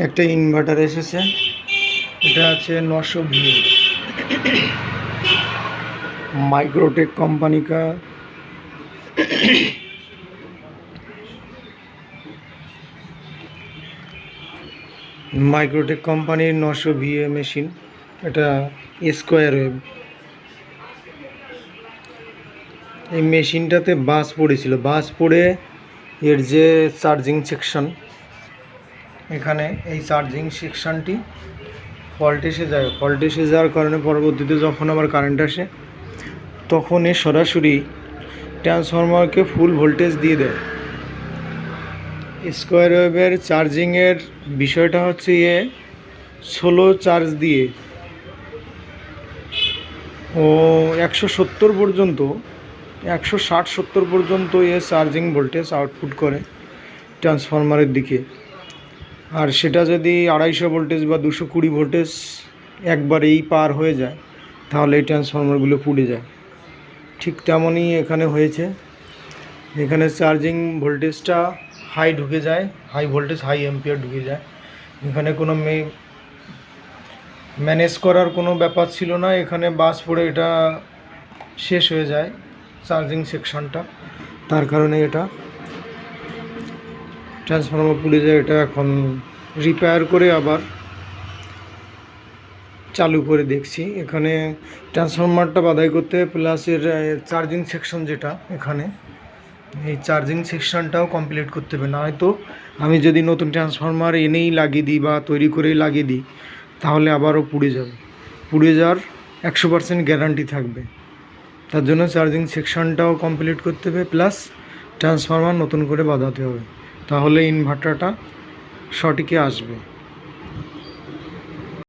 একটা ইনভার্টার এসেছে, এটা আছে 900 VA, माइक्रोटेक कंपनी का। माइक्रोटेक कंपनी 900 VA मेशिन, এটা স্কোয়ার ওয়েভ। এই মেশিনটাতে বাস পড়েছিল, বাস পড়ে এর যে চার্জিং সেকশন, এখানে এই চার্জিং সেকশনটি ফল্ট এসে যায়। ফল্ট এসে যাওয়ার কারণে পরবর্তীতে যখন আবার কারেন্ট আসে তখন এ সরাসরি ট্রান্সফরমারকে ফুল ভোল্টেজ দিয়ে দেয়। স্কোয়ার ওয়েভের চার্জিংয়ের বিষয়টা হচ্ছে স্লো চার্জ দিয়ে ও 170 পর্যন্ত, 160-70 পর্যন্ত চার্জিং ভোল্টেজ আউটপুট করে ট্রান্সফরমারের দিকে। আর সেটা যদি 250 ভোল্টেজ বা 220 ভোল্টেজ একবারেই পার হয়ে যায় তাহলে এই ট্রান্সফরমারগুলো পুড়ে যায়। ঠিক তেমনই এখানে হয়েছে। এখানে চার্জিং ভোল্টেজটা হাই ঢুকে যায়, হাই ভোল্টেজ হাই অ্যাম্পিয়ার ঢুকে যায়। এখানে কোনো ম্যানেজ করার কোনো ব্যাপার ছিল না। এখানে বাস পড়ে এটা শেষ হয়ে যায় চার্জিং সেকশনটা, তার কারণে এটা ট্রান্সফরমার পুড়ে যায়। এটা এখন রিপেয়ার করে আবার চালু করে দেখছি। এখানে ট্রান্সফরমারটা বাধাই করতে প্লাস এর চার্জিং সেকশন যেটা, এখানে এই চার্জিং সেকশনটাও কমপ্লিট করতে হবে। না হয়তো আমি যদি নতুন ট্রান্সফরমার এনেই লাগিয়ে দিই বা তৈরি করেই লাগিয়ে দিই তাহলে আবারও পুড়ে যাবে। পুড়ে যাওয়ার 100% গ্যারান্টি থাকবে। তার জন্য চার্জিং সেকশনটাও কমপ্লিট করতে হবে প্লাস ট্রান্সফরমার নতুন করে বাঁধাতে হবে, তাহলে ইনভার্টারটা সঠিকে আসবে।